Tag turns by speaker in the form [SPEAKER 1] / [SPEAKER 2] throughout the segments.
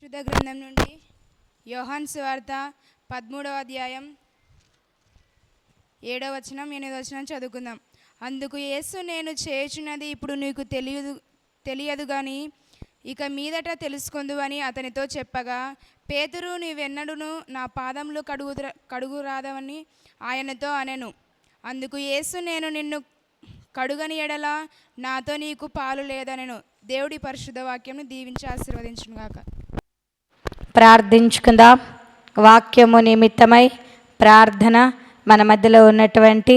[SPEAKER 1] పరిశుద్ధ గ్రంథం నుండి యోహాను సువార్త 13వ అధ్యాయం 7వ వచనం 8వ వచనం చదువుకుందాం. అందుకు యేసు, నేను చేయుచున్నది ఇప్పుడు నీకు తెలియదు కానీ ఇక మీదట తెలుసుకొందు అని అతనితో చెప్పగా, పేతురు, నీవెన్నడూను నా పాదములు కడుగురాదవని ఆయనతో అనెను. అందుకు యేసు, నేను నిన్ను కడుగని ఎడల నాతో నీకు పాలు లేదనెను. దేవుడి పరిశుద్ధ వాక్యంను దీవించి ఆశీర్వదించును గాక.
[SPEAKER 2] ప్రార్థించుకుందాం. వాక్యము నిమిత్తమై ప్రార్థన. మన మధ్యలో ఉన్నటువంటి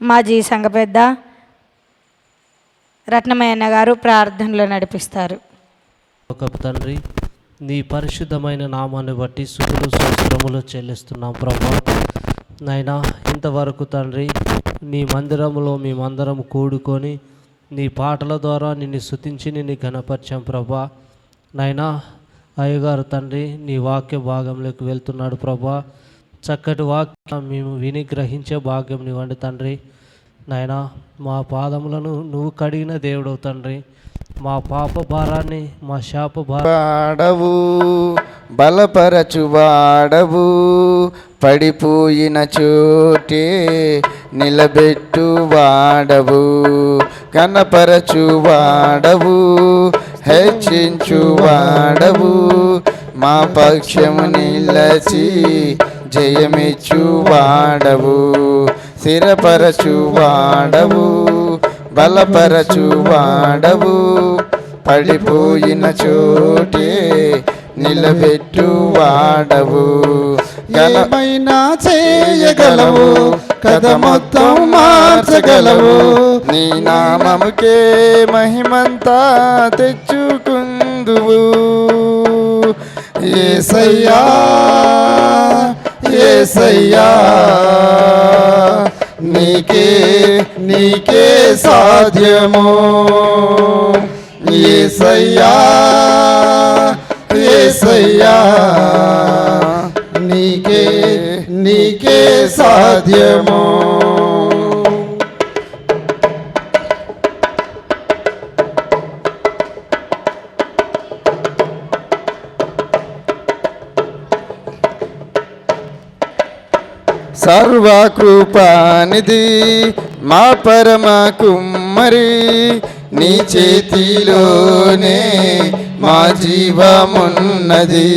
[SPEAKER 2] మాజీ సంఘ పెద్ద రత్నమయ్యన్న గారు ప్రార్థనలో నడిపిస్తారు.
[SPEAKER 3] ఒక తండ్రి, నీ పరిశుద్ధమైన నామాన్ని బట్టి స్తుతులు స్తోత్రములు చెల్లిస్తున్నాం ప్రభా. నాయనా, ఇంతవరకు తండ్రి నీ మందిరములో మేమందరం కూడుకొని నీ పాటల ద్వారా నిన్ను స్తుతించి నిన్ను ఘనపరిచాం ప్రభా. నాయనా, అయ్యగారు తండ్రి నీ వాక్య భాగంలోకి వెళ్తున్నాడు ప్రభా. చక్కటి వాక్యం మేము విని గ్రహించే భాగ్యం నీవండి తండ్రి. నాయనా, మా పాదములను నువ్వు కడిగిన దేవుడవు తండ్రి. మా పాప భారాన్ని, మా శాప
[SPEAKER 4] వాడవు, బలపరచువాడవు, పడిపోయిన చోటే నిలబెట్టు వాడవు, కనపరచువాడవు, హెచ్చించువాడవు, మా పక్షము నిలచి జయమిచ్చువాడవు, స్థిరపరచువాడవు, బలపరచువాడవు, పడిపోయిన చోటే నిలబెట్టువాడవు.
[SPEAKER 5] ఏమైనా చేయగలవు, కథ మొత్తం మార్చగలవు,
[SPEAKER 4] నీ నామముకే మహిమంతా తెచ్చుకుందువు.
[SPEAKER 5] యేసయ్యా యేసయ్యా, నీకే సాధ్యము. యేసయ్యా యేసయ్యా, నీకే సాధ్యము.
[SPEAKER 4] సర్వకృపానిధి మా పరమ కుమ్మరి, నీ చేతిలోనే మా జీవమున్నది.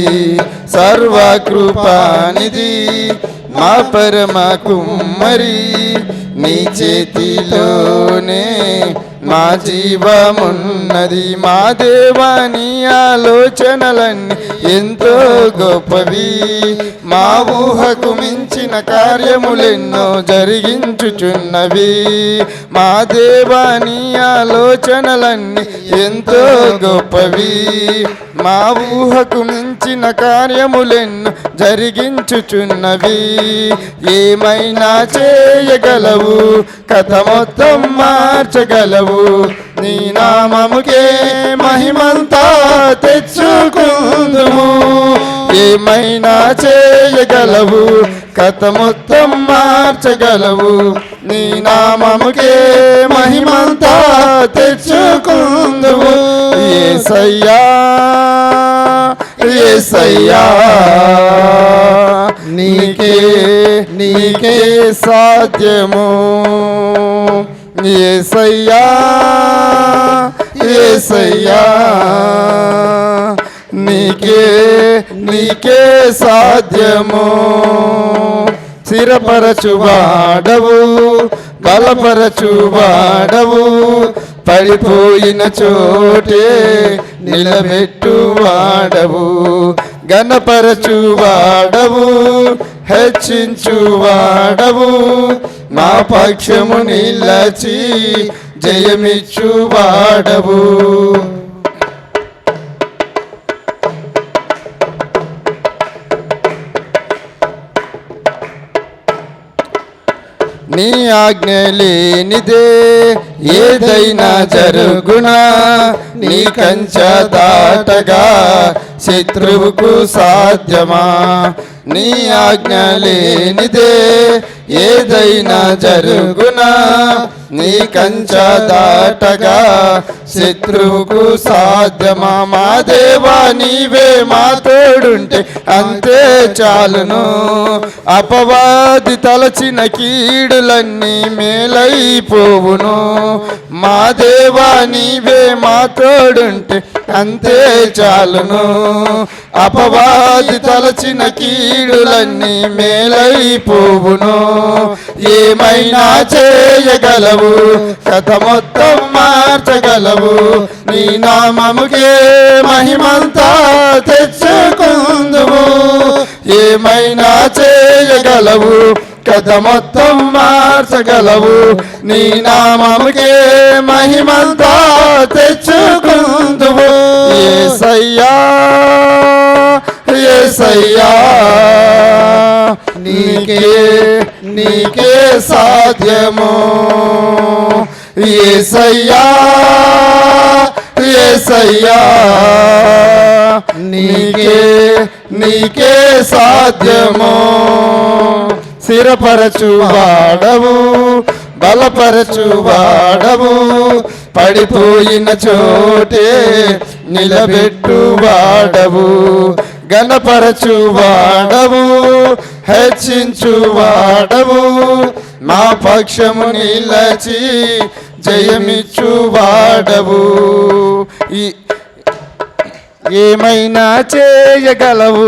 [SPEAKER 4] సర్వకృపానిధి మా పరమ కుమ్మరి, నీ చేతిలోనే మా జీవమున్నది. మా దేవాని ఆలోచనలన్నీ ఎంతో గొప్పవి, మా ఊహకు మించిన కార్యములెన్నో జరిగించుచున్నవి. మా దేవాని ఆలోచనలన్నీ ఎంతో గొప్పవి, మా ఊహకు మించిన కార్యములెన్నో జరిగించుచున్నవి. ఏమైనా చేయగలవు, కథ మొత్తం మార్చగలవు, నీ నామముకే మహిమంతా తెచ్చుకుందుము. ఏమైనా చేయగలవు, కథ మొత్తం మార్చగలవు, నీ నామముకే మహిమంతా తెచ్చుకుందుము. యేసయ్యా యేసయ్యా, నీకే సాధ్యము. యేసయ్యా యేసయ్యా, నీకే సాధ్యము. స్థిరపరచువాడవు, బలపరచువాడవు, పడిపోయిన చోటే నిలబెట్టువాడవు, ఘనపరచువాడవు, హెచ్చించువాడవు, మా పక్షము నిలచి జయమిచ్చువాడవు. నీ ఆజ్ఞ లేనిదే ఏదైనా జరుగునా, నీ కంచె దాటగా శత్రువుకు సాధ్యమా? నీ ఆజ్ఞ లేనిదే ఏదైనా జరుగునా? నీ కంచె దాటగా శత్రువుకు సాధ్యమా? మా దేవా నీవే మా తోడుంటే అంతే చాలును. అపవాది తలచిన కీడులన్నీ మేలైపోవును. మా దేవా నీవే మా తోడుంటే అంతే చాలును. అపవాది తలచిన కీడులన్నీ మేలైపోవును. ఏమైనా చేయగలవు, కథ మొత్తం మార్చగలవు. నీ నామముకే మహిమంతా తెచ్చుకుందువు. ఏమైనా చేయగలవు, కథ మొత్తం మార్చగలవు. నీ నామముకే మహిమంతా తెచ్చుకుందువు. యేసయ్యా యేసయ్యా నీకే సాధ్యము. యేసయ్యా యేసయ్యా నీకే సాధ్యము. స్థిరపరచు వాడవు, బలపరచు వాడవు, పడిపోయిన చోటే నిలబెట్టు వాడవు. గణపరచు వాడవు, హెచ్చించు వాడవు, మా పక్షము నిలచి జయమిచ్చు వాడవు. ఏమైనా చేయగలవు,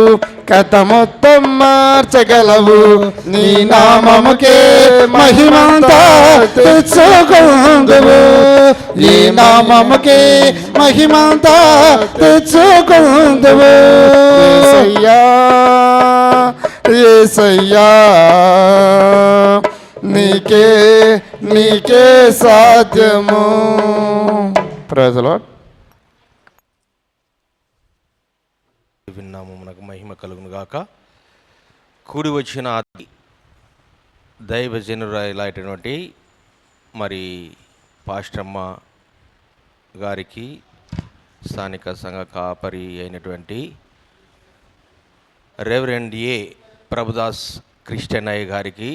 [SPEAKER 4] కథ మొత్తం మార్చగలవు. నీ నామముకే మహిమంతా తెచ్చుకుందువు. నీ నామముకే మహిమంతా తెచ్చుకుందువు. యేసయ్యా యేసయ్యా నీకే సాధ్యము. Praise the lord.
[SPEAKER 6] విన్నామమునకు మహిమ కలుగును గాక. కూడి వచ్చిన దైవజనురాలైనటువంటి మరి పాస్టమ్మ గారికి, స్థానిక సంఘ కాపరి అయినటువంటి రెవరెండ్ ఏ ప్రభుదాస్ క్రిస్టియనయ్య గారికి,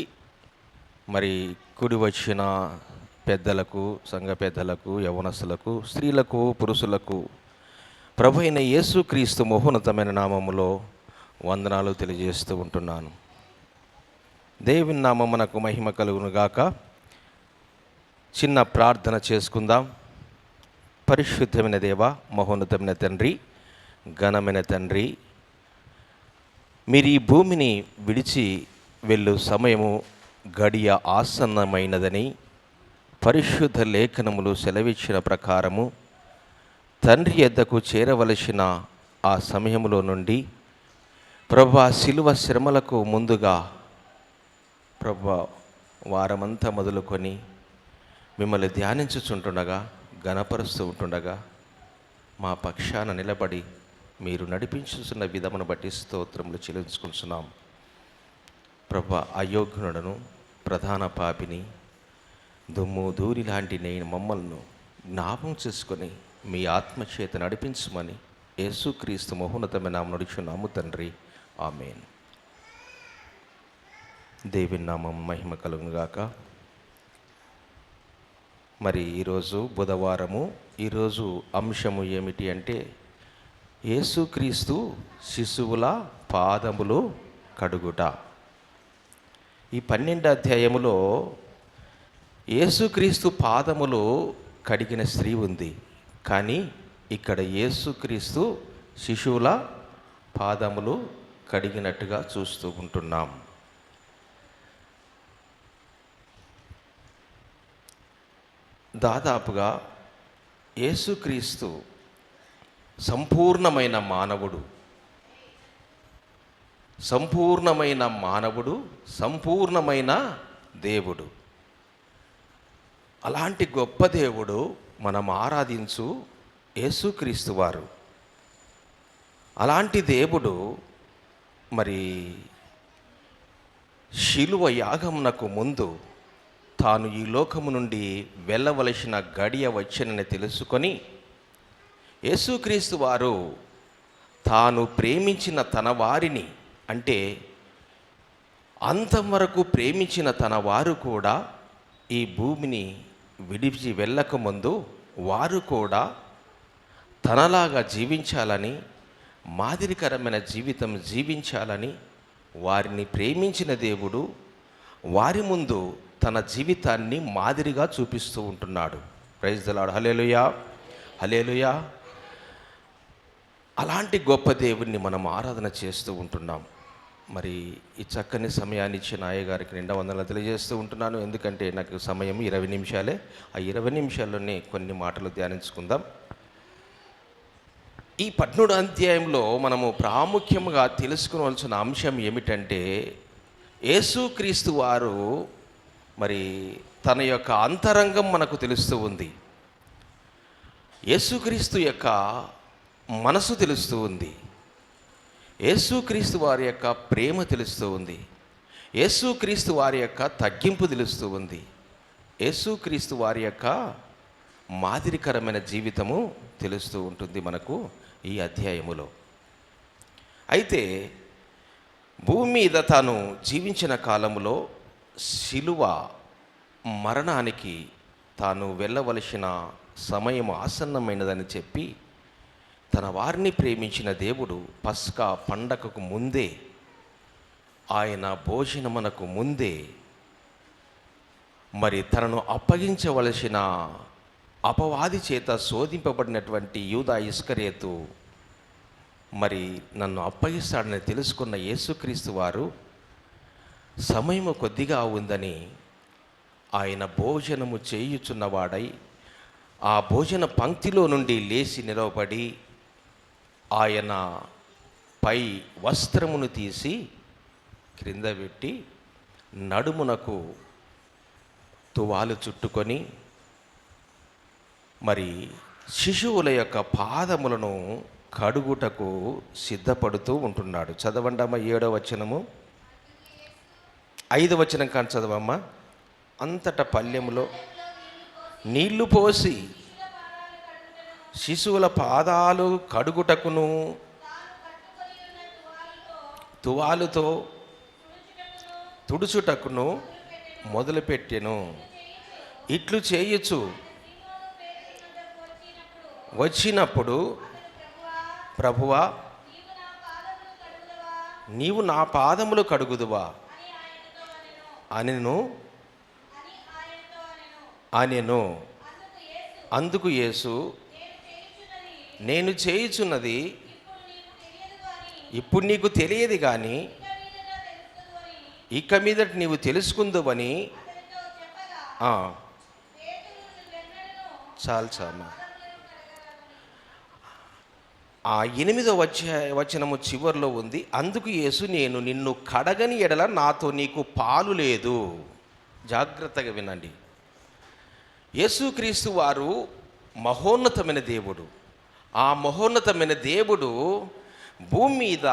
[SPEAKER 6] మరి కూడి వచ్చిన పెద్దలకు, సంఘ పెద్దలకు, యవనస్తులకు, స్త్రీలకు, పురుషులకు ప్రభు అయిన యేసుక్రీస్తు మహోన్నతమైన నామములో వందనాలు తెలియజేస్తూ ఉంటున్నాను. దేవుని నామమునకు మహిమ కలుగును గాక. చిన్న ప్రార్థన చేసుకుందాం. పరిశుద్ధమైన దేవ, మహోన్నతమైన తండ్రి, ఘనమైన తండ్రి, మీరు ఈ భూమిని విడిచి వెళ్ళు సమయము గడియ ఆసన్నమైనదని పరిశుద్ధ లేఖనములు సెలవిచ్చిన ప్రకారము తండ్రి యొద్దకు చేరవలసిన ఆ సమయంలో నుండి ప్రభా శిలువ శ్రమలకు ముందుగా ప్రభా వారమంతా మొదలుకొని మిమ్మల్ని ధ్యానించుచుంటుండగా, గణపరుస్తూ ఉంటుండగా మా పక్షాన నిలబడి మీరు నడిపించుతున్న విధమును బట్టి స్తోత్రములు చెల్లించుకుంటున్నాం. ప్రభా అయోగ్యునుడను, ప్రధాన పాపిని, దుమ్ము ధూళి లాంటి నేను మమ్మల్ని జ్ఞాపకం చేసుకొని మీ ఆత్మచేత నడిపించమని యేసుక్రీస్తు మహోన్నతమైన నామమున నడుచున్నాము తండ్రి. ఆమేన్. దేవుని నామం మహిమ కలుగును గాక. మరి ఈరోజు బుధవారము. ఈరోజు అంశము ఏమిటి అంటే యేసుక్రీస్తు శిశువుల పాదములు కడుగుట. ఈ 12వ అధ్యాయములో యేసుక్రీస్తు పాదములు కడిగిన స్త్రీ ఉంది. కానీ ఇక్కడ యేసుక్రీస్తు శిశువుల పాదములు కడిగినట్టుగా చూస్తూ ఉంటున్నాం. దాదాపుగా యేసుక్రీస్తు సంపూర్ణమైన మానవుడు, సంపూర్ణమైన దేవుడు. అలాంటి గొప్ప దేవుడు మనం ఆరాధించు యేసుక్రీస్తు వారు. అలాంటి దేవుడు మరి శిలువ యాగమునకు ముందు తాను ఈ లోకము నుండి వెళ్ళవలసిన గడియ వచ్చనని తెలుసుకొని యేసుక్రీస్తు వారు తాను ప్రేమించిన తన వారిని, అంటే అంతం వరకు ప్రేమించిన తన వారు కూడా ఈ భూమిని విడిచి వెళ్ళకముందు వారు కూడా తనలాగా జీవించాలని, మాదిరికరమైన జీవితం జీవించాలని వారిని ప్రేమించిన దేవుడు వారి ముందు తన జీవితాన్ని మాదిరిగా చూపిస్తూ ఉంటున్నాడు. Praise the lord. Hallelujah, hallelujah. అలాంటి గొప్ప దేవుణ్ణి మనం ఆరాధన చేస్తూ ఉంటున్నాం. మరి ఈ చక్కని సమయాన్ని ఇచ్చిన అయ్యగారికి నిండా వందనాలు తెలియజేస్తూ ఉంటున్నాను. ఎందుకంటే నాకు సమయం 20 నిమిషాలే. ఆ 20 నిమిషాల్లోనే కొన్ని మాటలు ధ్యానించుకుందాం. ఈ 17వ అధ్యాయంలో మనము ప్రాముఖ్యంగా తెలుసుకోవాల్సిన అంశం ఏమిటంటే, యేసుక్రీస్తు వారు మరి తన యొక్క అంతరంగం మనకు తెలుస్తూ ఉంది. యేసుక్రీస్తు యొక్క మనసు తెలుస్తూ ఉంది. యేసుక్రీస్తు వారి యొక్క ప్రేమ తెలుస్తూ ఉంది. యేసుక్రీస్తు వారి యొక్క తగ్గింపు తెలుస్తూ ఉంది. యేసుక్రీస్తు వారి యొక్క మాదిరికరమైన జీవితము తెలుస్తూ ఉంటుంది మనకు ఈ అధ్యాయములో. అయితే భూమి మీద తాను జీవించిన కాలంలో శిలువ మరణానికి తాను వెళ్ళవలసిన సమయం ఆసన్నమైనదని చెప్పి తన వారిని ప్రేమించిన దేవుడు పస్కా పండగకు ముందే, ఆయన భోజనమునకు ముందే మరి తనను అప్పగించవలసిన అపవాది చేత శోధింపబడినటువంటి యూదా ఇస్కరియోతు మరి నన్ను అప్పగిస్తాడని తెలుసుకున్న యేసుక్రీస్తు వారు సమయము కొద్దిగా ఉందని ఆయన భోజనము చేయుచున్నవాడై ఆ భోజన పంక్తిలో నుండి లేచి నిలవబడి ఆయన పై వస్త్రమును తీసి క్రింద పెట్టి నడుమునకు తువాలు చుట్టుకొని మరి శిశువుల యొక్క పాదములను కడుగుటకు సిద్ధపడుతూ ఉంటున్నాడు. చదవండమ్మ 7వ వచనము, 5వ వచనం కానీ చదవమ్మా. అంతటా పల్లెములో నీళ్లు పోసి శిశువుల పాదాలు కడుగుటకును తువాలుతో తుడుచుటకును మొదలుపెట్టెను. ఇట్లు చేయుచు వచ్చినప్పుడు, ప్రభువా నీవు నా పాదములు కడుగుదువా అనెను. అందుకు యేసు, నేను చేయుచున్నది ఇప్పుడు నీకు తెలియదు కానీ ఇక మీదట నీవు తెలుసుకుందువని. చాలు. ఆ 8వ వచనము చివరిలో ఉంది, అందుకు యేసు, నేను నిన్ను కడగని ఎడల నాతో నీకు పాలు లేదు. జాగ్రత్తగా వినండి. యేసుక్రీస్తు వారు మహోన్నతమైన దేవుడు. ఆ మహోన్నతమైన దేవుడు భూమి మీద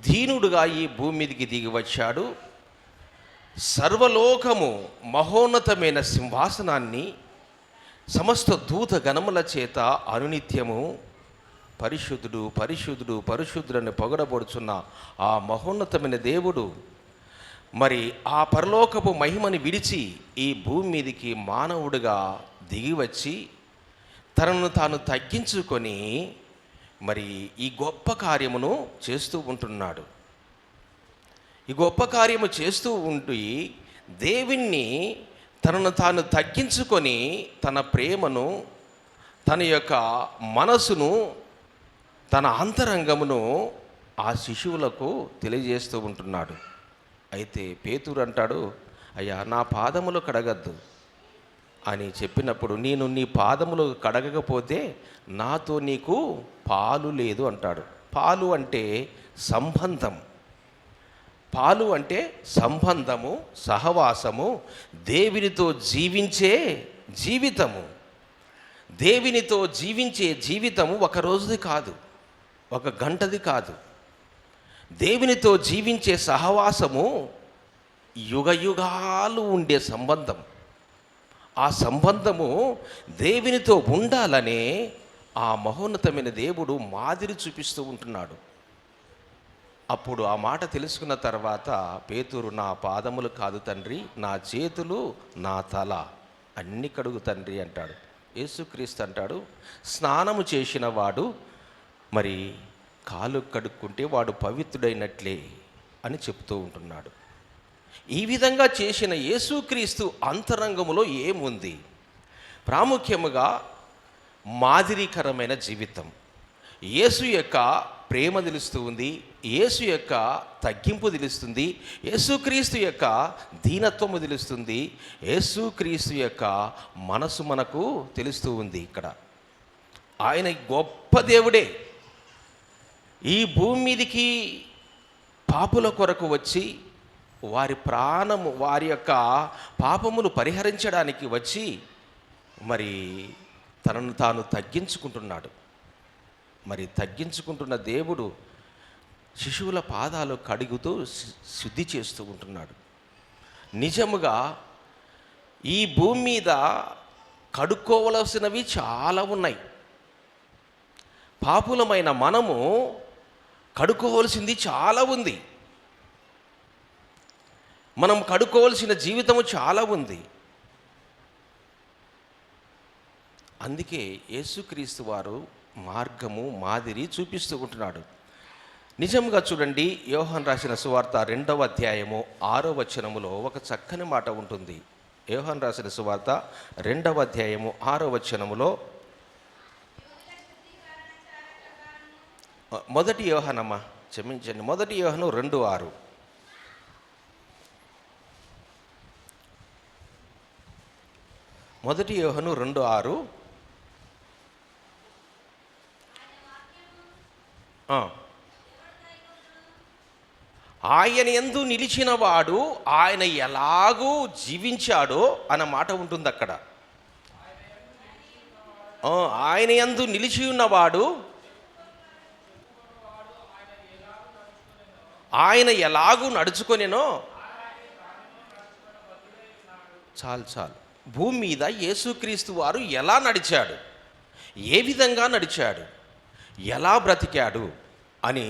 [SPEAKER 6] దీనుడుగా ఈ భూమి మీదకి దిగి వచ్చాడు. సర్వలోకము మహోన్నతమైన సింహాసనాన్ని సమస్త దూత గణముల చేత అనునిత్యము పరిశుద్ధుడు పరిశుద్ధుడు పరిశుద్ధుడని పొగడబడుచున్న ఆ మహోన్నతమైన దేవుడు మరి ఆ పరలోకపు మహిమని విడిచి ఈ భూమి మీదకి మానవుడిగా దిగివచ్చి తనను తాను తగ్గించుకొని మరి ఈ గొప్ప కార్యమును చేస్తూ ఉంటున్నాడు. ఈ గొప్ప కార్యము చేస్తూ ఉంటూ దేవుణ్ణి తనను తాను తగ్గించుకొని తన ప్రేమను, తన యొక్క మనసును, తన అంతరంగమును ఆ శిశువులకు తెలియజేస్తూ ఉంటున్నాడు. అయితే పేతురు అంటాడు, అయ్యా నా పాదములు కడగద్దు అని చెప్పినప్పుడు, నేను నీ పాదములు కడగకపోతే నాతో నీకు పాలు లేదు అంటాడు. పాలు అంటే సంబంధం. పాలు అంటే సంబంధము, సహవాసము, దేవునితో జీవించే జీవితము. దేవునితో జీవించే జీవితము ఒక రోజుది కాదు, ఒక గంటది కాదు. దేవునితో జీవించే సహవాసము యుగయుగాలు ఉండే సంబంధం. ఆ సంబంధము దేవునితో ఉండాలనే ఆ మహోన్నతమైన దేవుడు మాదిరి చూపిస్తూ ఉంటున్నాడు. అప్పుడు ఆ మాట తెలుసుకున్న తర్వాత పేతురు, నా పాదములు కాదు తండ్రి, నా చేతులు, నా తల అన్ని కడుగు తండ్రి అంటాడు. యేసుక్రీస్తు అంటాడు, స్నానము చేసిన వాడు మరి కాలు కడుక్కుంటే వాడు పవిత్రుడైనట్లే అని చెప్తూ ఉంటున్నాడు. ఈ విధంగా చేసిన యేసుక్రీస్తు అంతరంగములో ఏముంది? ప్రాముఖ్యముగా మాదిరికరమైన జీవితం. యేసు యొక్క ప్రేమ తెలుస్తూ ఉంది, యేసు యొక్క తగ్గింపు తెలుస్తుంది, యేసుక్రీస్తు యొక్క దీనత్వము తెలుస్తుంది, యేసుక్రీస్తు యొక్క మనసు మనకు తెలుస్తూ ఉంది. ఇక్కడ ఆయన గొప్ప దేవుడే. ఈ భూమి మీదికి పాపుల కొరకు వచ్చి వారి యొక్క పాపములు పరిహరించడానికి వచ్చి మరి తనను తాను తగ్గించుకుంటున్నాడు. మరి తగ్గించుకుంటున్న దేవుడు శిశువుల పాదాలు కడుగుతూ శుద్ధి చేస్తూ ఉంటున్నాడు. నిజముగా ఈ భూమి మీద కడుక్కోవలసినవి చాలా ఉన్నాయి. పాపులమైన మనము కడుక్కోవలసింది చాలా ఉంది. మనం కడుక్కోవలసిన జీవితము చాలా ఉంది. అందుకే యేసుక్రీస్తు వారు మార్గము, మాదిరి చూపిస్తూ ఉంటున్నాడు. నిజంగా చూడండి, యోహాను రాసిన సువార్త 2వ అధ్యాయము 6వ వచనములో ఒక చక్కని మాట ఉంటుంది. యోహాను రాసిన సువార్త 2వ అధ్యాయము 6వ వచనములో, మొదటి యోహానమ్మ క్షమించండి, మొదటి యోహాను 2:6. మొదటి యోహాను 2:6. ఆయన యందు నిలిచినవాడు ఆయన ఎలాగూ జీవించాడో అన్న మాట ఉంటుంది అక్కడ. ఆయన యందు నిలిచి ఉన్నవాడు ఆయన ఎలాగూ నడుచుకొనేనో. చాలు. భూమి మీద యేసుక్రీస్తు వారు ఎలా నడిచాడు, ఏ విధంగా నడిచాడు, ఎలా బ్రతికాడు అని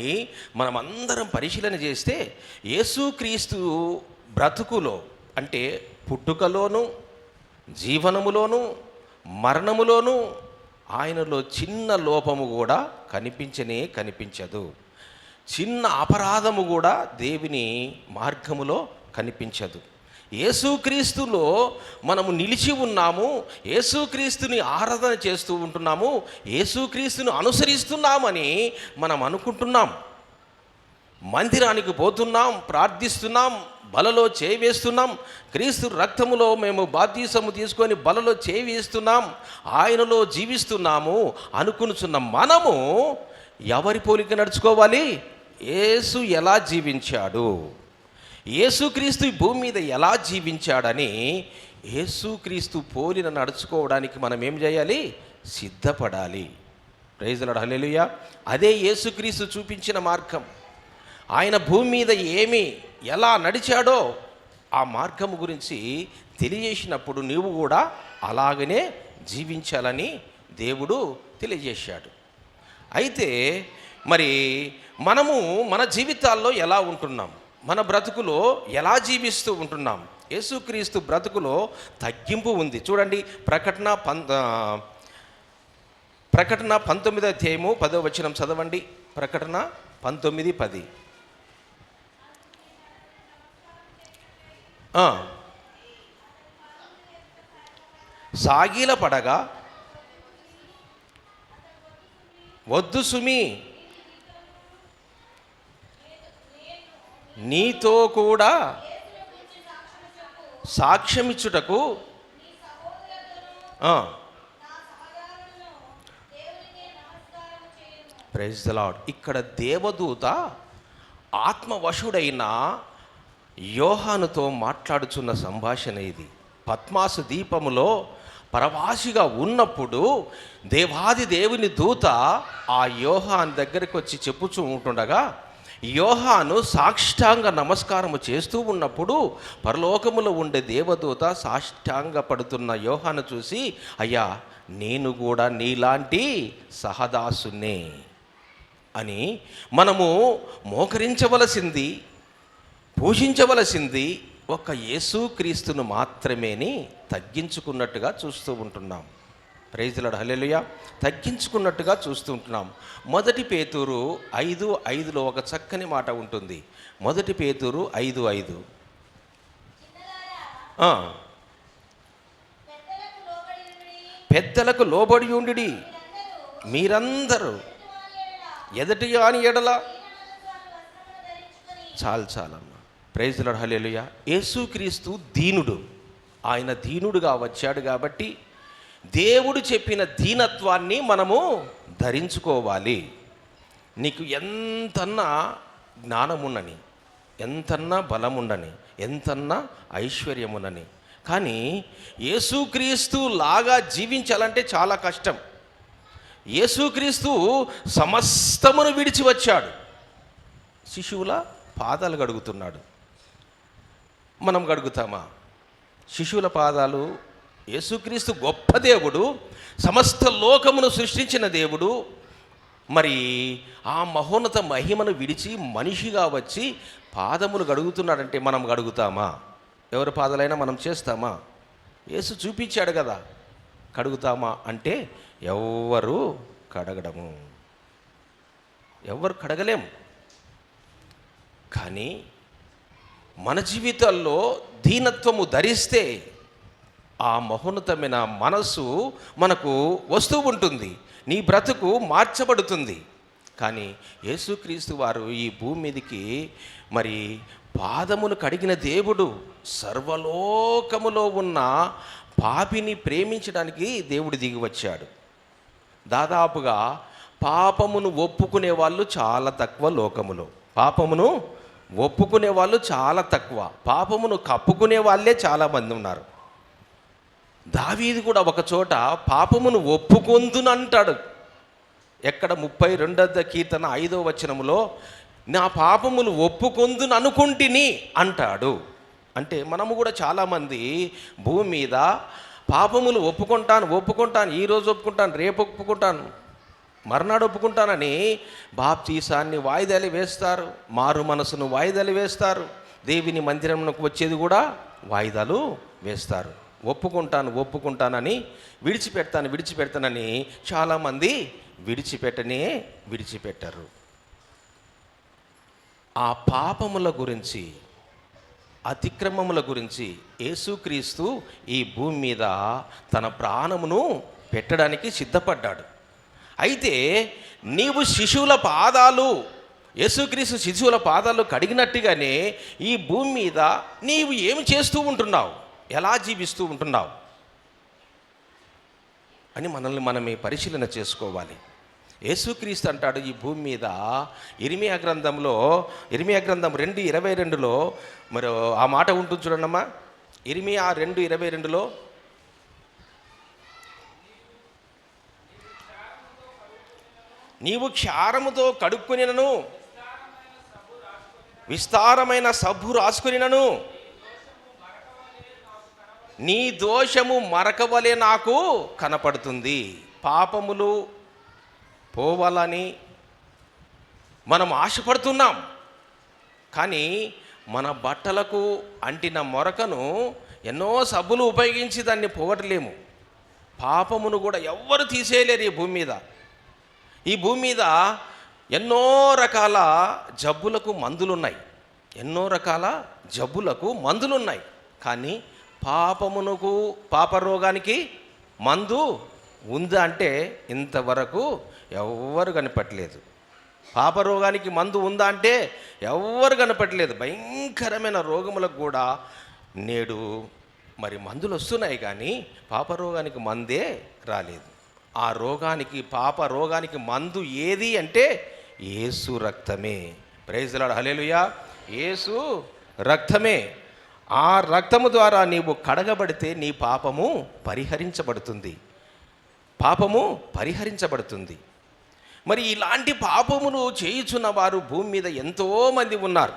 [SPEAKER 6] మనమందరం పరిశీలన చేస్తే యేసుక్రీస్తు బ్రతుకులో అంటే పుట్టుకలోను, జీవనములోను, మరణములోను ఆయనలో చిన్న లోపము కూడా కనిపించదు. చిన్న అపరాధము కూడా దేవుని మార్గములో కనిపించదు. యేసుక్రీస్తులో మనము నిలిచి ఉన్నాము, యేసుక్రీస్తుని ఆరాధన చేస్తూ ఉంటున్నాము, యేసుక్రీస్తుని అనుసరిస్తున్నామని మనం అనుకుంటున్నాం. మందిరానికి పోతున్నాం, ప్రార్థిస్తున్నాం, బలలో చేయి వేస్తున్నాం, క్రీస్తు రక్తములో మేము బాప్తిసము తీసుకొని బలలో చేయి వేస్తున్నాం, ఆయనలో జీవిస్తున్నాము అనుకునుచున్న మనము ఎవరి పోలిక నడుచుకోవాలి? యేసు ఎలా జీవించాడు, యేసుక్రీస్తు ఈ భూమి మీద ఎలా జీవించాడని యేసుక్రీస్తు పోలిన నడుచుకోవడానికి మనం ఏం చేయాలి? సిద్ధపడాలి. ప్రైజ్ ది లార్డ్, హల్లెలూయా. అదే యేసుక్రీస్తు చూపించిన మార్గం. ఆయన భూమి మీద ఎలా నడిచాడో ఆ మార్గం గురించి తెలియజేసినప్పుడు నీవు కూడా అలాగనే జీవించాలని దేవుడు తెలియజేశాడు. అయితే మరి మనము మన జీవితాల్లో ఎలా ఉంటున్నాం, మన బ్రతుకులో ఎలా జీవిస్తూ ఉంటున్నాం? యేసుక్రీస్తు బ్రతుకులో తగ్గింపు ఉంది. చూడండి, ప్రకటన 19వ అధ్యాయము 10వ వచనం చదవండి. ప్రకటన 19:10. సాగిల పడగా వద్దు సుమి, నీతో కూడా సాక్ష్యమిచ్చుటకు ప్రైజ్ ది లార్డ్. ఇక్కడ దేవదూత ఆత్మవశుడైన యోహానుతో మాట్లాడుచున్న సంభాషణ ఇది. పద్మాసు దీపములో పరవాసిగా ఉన్నప్పుడు దేవాది దేవుని దూత ఆ యోహాను దగ్గరికి వచ్చి చెప్పుచూ ఉంటుండగా యోహాను సాష్టాంగ నమస్కారము చేస్తూ ఉన్నప్పుడు పరలోకములో ఉండే దేవదూత సాష్టాంగ పడుతున్న యోహాను చూసి, అయ్యా నేను కూడా నీలాంటి సహదాసునే అని మనము మోకరించవలసింది, పూజించవలసింది ఒక యేసుక్రీస్తును మాత్రమేని తగ్గించుకున్నట్టుగా చూస్తూ ఉంటున్నాం. ప్రైజ్ ది లార్డ్, హల్లెలూయా. తగ్గించుకున్నట్టుగా చూస్తూ ఉంటున్నాం. 1 పేతురు 5:5లో ఒక చక్కని మాట ఉంటుంది. 1 పేతురు 5:5. పెద్దలకు లోబడి ఉండుడి, మీరందరూ ఎదటి అని ఎడల చాలమ్మా. ప్రైజ్ ది లార్డ్, హల్లెలూయా. యేసుక్రీస్తు దీనుడు. ఆయన దీనుడుగా వచ్చాడు కాబట్టి దేవుడు చెప్పిన దీనత్వాన్ని మనము ధరించుకోవాలి. నీకు ఎంతన్నా జ్ఞానమున్నని, ఎంతన్నా బలముండని, ఎంతన్నా ఐశ్వర్యమున్నని, కానీ యేసుక్రీస్తు లాగా జీవించాలంటే చాలా కష్టం. యేసుక్రీస్తు సమస్తమును విడిచి వచ్చాడు. శిశువుల పాదాలు గడుగుతున్నాడు. మనం గడుగుతామా? శిశువుల పాదాలు. యేసుక్రీస్తు గొప్ప దేవుడు, సమస్త లోకమును సృష్టించిన దేవుడు. మరి ఆ మహోన్నత మహిమను విడిచి మనిషిగా వచ్చి పాదములు గడుగుతున్నాడంటే మనం గడుగుతామా? ఎవరి పాదాలైనా మనం చేస్తామా? యేసు చూపించాడు కదా. కడుగుతామా అంటే ఎవ్వరు కడగడము, ఎవ్వరు కడగలేం. కానీ మన జీవితాల్లో దీనత్వము ధరిస్తే ఆ మహోన్నతమైన మనసు మనకు వస్తూ ఉంటుంది. నీ బ్రతుకు మార్చబడుతుంది. కానీ యేసుక్రీస్తు వారు ఈ భూమి మీదకి మరి పాదములు కడిగిన దేవుడు. సర్వలోకములో ఉన్న పాపిని ప్రేమించడానికి దేవుడు దిగి వచ్చాడు. దాదాపుగా పాపమును ఒప్పుకునే వాళ్ళు చాలా తక్కువ లోకములో. పాపమును ఒప్పుకునే వాళ్ళు చాలా తక్కువ. పాపమును కప్పుకునే వాళ్ళే చాలామంది ఉన్నారు. దావీదు కూడా ఒక చోట పాపమును ఒప్పుకొందునంటాడు. ఎక్కడ? 32వ కీర్తన 5వ వచనములో నా పాపములు ఒప్పుకొందును అనుకుంటిని అంటాడు. అంటే మనము కూడా చాలామంది భూమి మీద పాపములు ఒప్పుకుంటాను, ఈరోజు ఒప్పుకుంటాను, రేపు ఒప్పుకుంటాను, మర్నాడు ఒప్పుకుంటానని బాప్తీసాన్ని వాయిదాలు వేస్తారు, మారు మనసును వాయిదాలు వేస్తారు, దేవుని మందిరంలోకి వచ్చేది కూడా వాయిదాలు వేస్తారు. ఒప్పుకుంటానని విడిచిపెడతానని చాలామంది విడిచిపెట్టరు. ఆ పాపముల గురించి, అతిక్రమముల గురించి యేసుక్రీస్తు ఈ భూమి మీద తన ప్రాణమును పెట్టడానికి సిద్ధపడ్డాడు. అయితే నీవు శిశువుల పాదాలు, యేసుక్రీస్తు శిశువుల పాదాలు కడిగినట్టుగానే ఈ భూమి మీద నీవు ఏమి చేస్తూ ఉంటున్నావు, ఎలా జీవిస్తూ ఉంటున్నావు అని మనల్ని మనమే పరిశీలన చేసుకోవాలి. యేసుక్రీస్తు అంటాడు ఈ భూమి మీద ఇర్మియా గ్రంథం 2:22లో మరి ఆ మాట ఉంటుంది చూడండమ్మా. ఇర్మియా 2:22లో నీవు క్షారముతో కడుక్కునినను, విస్తారమైన సబ్బు రాసుకునినను, నీ దోషము మరకవలే నాకు కనపడుతుంది. పాపములు పోవాలని మనం ఆశపడుతున్నాం, కానీ మన బట్టలకు అంటిన మొరకను ఎన్నో సబ్బులు ఉపయోగించి దాన్ని పోగొట్టలేము. పాపమును కూడా ఎవ్వరు తీసేయలేరు ఈ భూమి మీద. ఈ భూమి మీద ఎన్నో రకాల జబ్బులకు మందులున్నాయి, కానీ పాపరోగానికి మందు ఉందా అంటే ఇంతవరకు ఎవ్వరు కనిపెట్టలేదు. పాపరోగానికి మందు ఉందా అంటే ఎవ్వరు కనిపెట్టలేదు. భయంకరమైన రోగములకు కూడా నేడు మరి మందులు వస్తున్నాయి, కానీ పాపరోగానికి మందే రాలేదు. ఆ పాప రోగానికి మందు ఏది అంటే యేసు రక్తమే. ప్రైజ్ ది లార్డ్, హల్లెలూయా. యేసు రక్తమే. ఆ రక్తము ద్వారా నీవు కడగబడితే నీ పాపము పరిహరించబడుతుంది. మరి ఇలాంటి పాపములు చేయుచున్న వారు భూమి మీద ఎంతోమంది ఉన్నారు.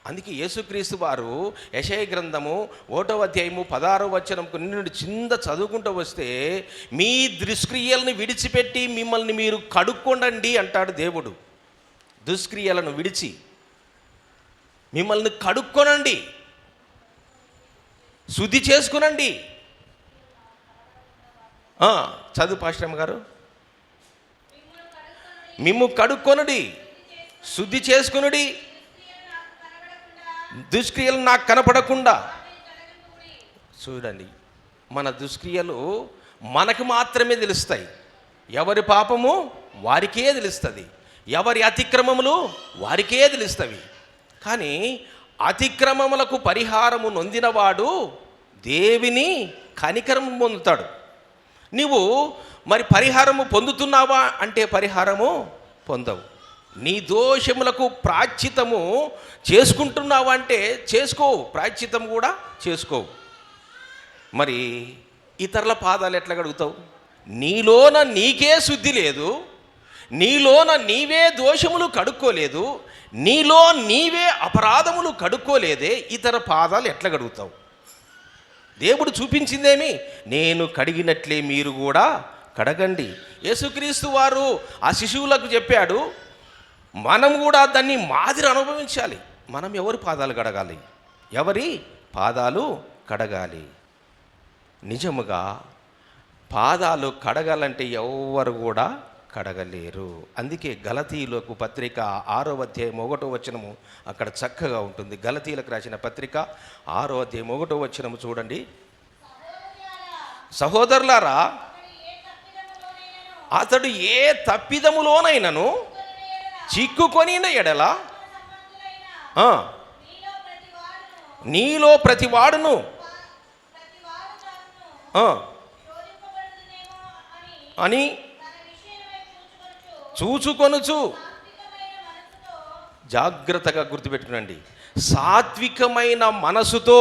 [SPEAKER 6] అందుకే యేసుక్రీస్తు వారు యెషయా గ్రంథము 1వ అధ్యాయము 16వ వచనం నుండి చింద చదువుకుంటూ వస్తే, మీ దుష్క్రియలను విడిచిపెట్టి మిమ్మల్ని మీరు కడుక్కోండి అంటాడు దేవుడు. దుష్క్రియలను విడిచి మిమ్మల్ని కడుక్కొనండి, శుద్ధి చేసుకునండి. చదువు పాస్టమ్మ గారు. మిమ్ము కడుక్కొనుడి, శుద్ధి చేసుకునుడి, దుష్క్రియలు నాకు కనపడకుండా. చూడండి, మన దుష్క్రియలు మనకు మాత్రమే తెలుస్తాయి. ఎవరి పాపము వారికే తెలుస్తుంది, ఎవరి అతిక్రమములు వారికే తెలుస్తవి. కానీ అతిక్రమములకు పరిహారము నొందినవాడు దేవుని కనికరము పొందుతాడు. నీవు మరి పరిహారము పొందుతున్నావా అంటే పరిహారము పొందవు. నీ దోషములకు ప్రాయశ్చిత్తము చేసుకుంటున్నావా అంటే చేసుకోవు, ప్రాయశ్చిత్తం కూడా చేసుకోవు. మరి ఇతరుల పాదాలు ఎట్లా కడుగుతావు? నీలోన నీకే శుద్ధి లేదు, నీలోన నీవే దోషములు కడుక్కోలేదు, నీలో నీవే అపరాధములు కడుక్కోలేదే, ఇతర పాదాలు ఎట్లా కడుగుతావు? దేవుడు చూపించిందేమి? నేను కడిగినట్లే మీరు కూడా కడగండి. యేసుక్రీస్తు వారు ఆ శిశువులకు చెప్పాడు, మనం కూడా దాన్ని మాదిరి అనుభవించాలి. మనం ఎవరి పాదాలు కడగాలి? ఎవరి పాదాలు కడగాలి? నిజముగా పాదాలు కడగాలంటే ఎవరు కూడా కడగలేరు. అందుకే గలతీయులకు పత్రిక 6వ అధ్యాయం 1వ వచనము అక్కడ చక్కగా ఉంటుంది. గలతీయులకు రాసిన పత్రిక 6వ అధ్యాయం 1వ వచనము చూడండి. సహోదరులారా, అతడు ఏ తప్పిదములోనైనను చిక్కుకొనిన ఎడల నీలో ప్రతివాడును అని చూచుకొనుచు, జాగ్రత్తగా గుర్తుపెట్టుకునండి, సాత్వికమైన మనసుతో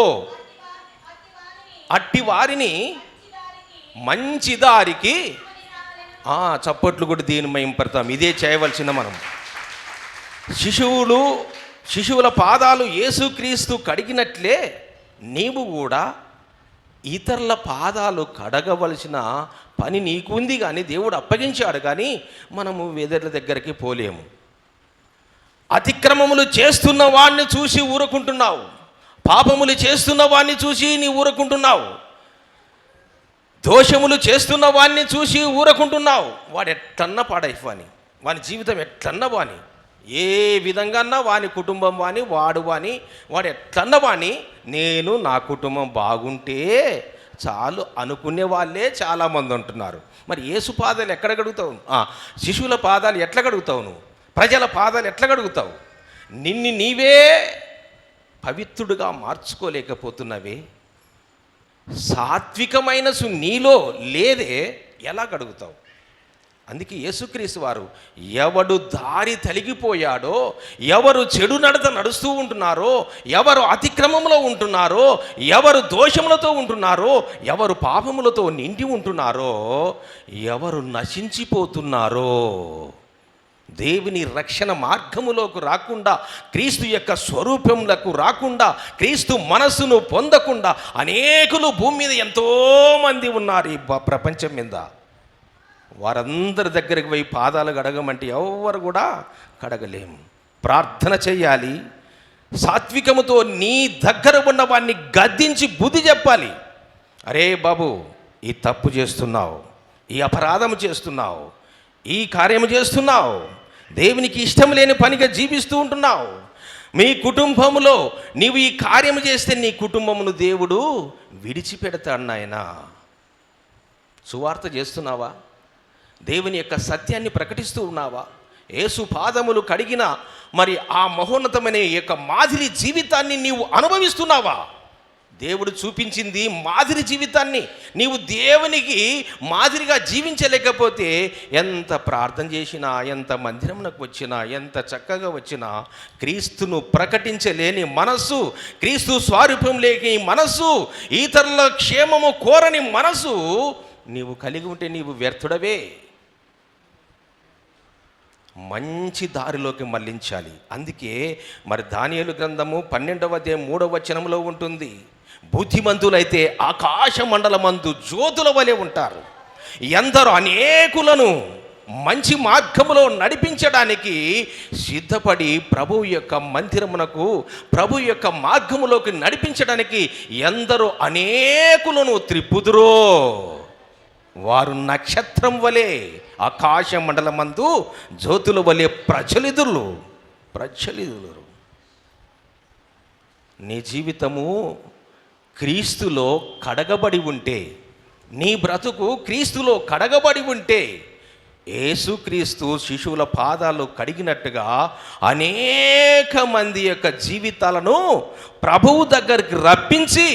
[SPEAKER 6] అట్టి వారిని మంచి దారికి చప్పట్లు కూడా దీని మయంపడతాం. ఇదే చేయవలసిన మనం. శిశువుల పాదాలు యేసుక్రీస్తు కడిగినట్లే నీవు కూడా ఇతరుల పాదాలు కడగవలసిన పని నీకుంది. కానీ దేవుడు అప్పగించాడు, కానీ మనము వేదర్ల దగ్గరికి పోలేము. అతిక్రమములు చేస్తున్న వాడిని చూసి ఊరుకుంటున్నావు, పాపములు చేస్తున్న వాడిని చూసి నీ ఊరుకుంటున్నావు, దోషములు చేస్తున్న వాడిని చూసి ఊరుకుంటున్నావు. వాడు ఎట్లన్నా పాడైపోని, వాని జీవితం ఎట్లన్నా వాని, ఏ విధంగా వాని కుటుంబం వాని, వాడు ఎట్లన్నా వాని, నేను నా కుటుంబం బాగుంటే చాలు అనుకునే వాళ్ళే చాలామంది ఉంటున్నారు. మరి యేసు పాదాలు ఎక్కడ కడుగుతావు? శిశువుల పాదాలు ఎట్లా కడుగుతావు? నువ్వు ప్రజల పాదాలు ఎట్లా కడుగుతావు? నిన్ను నీవే పవిత్రుడుగా మార్చుకోలేకపోతున్నవే, సాత్వికమైన నీలో లేదే, ఎలా కడుగుతావు? అందుకే యేసుక్రీస్తు వారు ఎవడు దారి తొలగిపోయాడో, ఎవరు చెడు నడత నడుస్తూ ఉంటున్నారో, ఎవరు అతిక్రమంలో ఉంటున్నారో, ఎవరు దోషములతో ఉంటున్నారో, ఎవరు పాపములతో నిండి ఉంటున్నారో, ఎవరు నశించిపోతున్నారో, దేవుని రక్షణ మార్గములోకి రాకుండా, క్రీస్తు యొక్క స్వరూపములకు రాకుండా, క్రీస్తు మనస్సును పొందకుండా అనేకులు భూమి మీద ఎంతోమంది ఉన్నారు ఈ ప్రపంచం మీద. వారందరి దగ్గరికి పోయి పాదాలు కడగమంటే ఎవరు కూడా కడగలేము. ప్రార్థన చేయాలి, సాత్వికముతో నీ దగ్గర ఉన్న వాడిని గద్దించి బుద్ధి చెప్పాలి. అరే బాబు, ఈ తప్పు చేస్తున్నావు, ఈ అపరాధం చేస్తున్నావు, ఈ కార్యము చేస్తున్నావు, దేవునికి ఇష్టం లేని పనిగా జీవిస్తూ ఉంటున్నావు. మీ కుటుంబంలో నీవు ఈ కార్యము చేస్తే నీ కుటుంబమును దేవుడు విడిచిపెడతాడు నాయనా. సువార్త చేస్తున్నావా? దేవుని యొక్క సత్యాన్ని ప్రకటిస్తూ ఉన్నావా? యేసు పాదములు కడిగిన మరి ఆ మహోన్నతమైన యొక్క మాదిరి జీవితాన్ని నీవు అనుభవిస్తున్నావా? దేవుడు చూపించింది మాదిరి జీవితాన్ని నీవు దేవునికి మాదిరిగా జీవించలేకపోతే ఎంత ప్రార్థన చేసినా, ఎంత మందిరమునకు వచ్చినా, ఎంత చక్కగా వచ్చినా, క్రీస్తును ప్రకటించలేని మనస్సు, క్రీస్తు స్వరూపం లేని మనస్సు, ఇతరుల క్షేమము కోరని మనస్సు నీవు కలిగి ఉంటే నీవు వ్యర్థుడవే. మంచి దారిలోకి మళ్ళించాలి. అందుకే మరి దానియేలు గ్రంథము 12వ అధ్యాయం 3వ వచనంలో ఉంటుంది, బుద్ధిమంతులైతే ఆకాశ మండలమందు జ్యోతుల వలె ఉంటారు. ఎందరో అనేకులను మంచి మార్గములో నడిపించడానికి సిద్ధపడి ప్రభు యొక్క మందిరమునకు, ప్రభు యొక్క మార్గములోకి నడిపించడానికి ఎందరో అనేకులను త్రిప్పుదురో వారు నక్షత్రం వలె ఆకాశ మండలమందు జ్యోతుల వలె ప్రజ్వలితులు. నీ జీవితము క్రీస్తులో కడగబడి ఉంటే, నీ బ్రతుకు క్రీస్తులో కడగబడి ఉంటే, యేసుక్రీస్తు శిశువుల పాదాలు కడిగినట్టుగా అనేక మంది యొక్క జీవితాలను ప్రభువు దగ్గరికి రప్పించి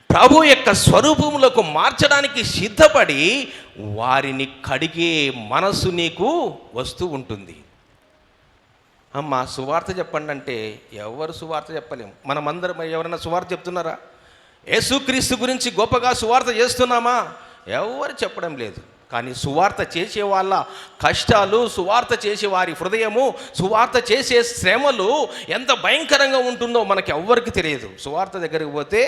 [SPEAKER 6] ప్రభు యొక్క స్వరూపములకు మార్చడానికి సిద్ధపడి వారిని కడిగే మనసు నీకు వస్తూ ఉంటుంది. అమ్మ సువార్త చెప్పండి అంటే ఎవరు సువార్త చెప్పలేము. మనమందరం ఎవరైనా సువార్త చెప్తున్నారా? యేసుక్రీస్తు గురించి గొప్పగా సువార్త చేస్తున్నామా? ఎవరు చెప్పడం లేదు. కానీ సువార్త చేసే వాళ్ళ కష్టాలు, సువార్త చేసే వారి హృదయము, సువార్త చేసే శ్రమలు ఎంత భయంకరంగా ఉంటుందో మనకి ఎవ్వరికి తెలియదు. సువార్త దగ్గరికి పోతే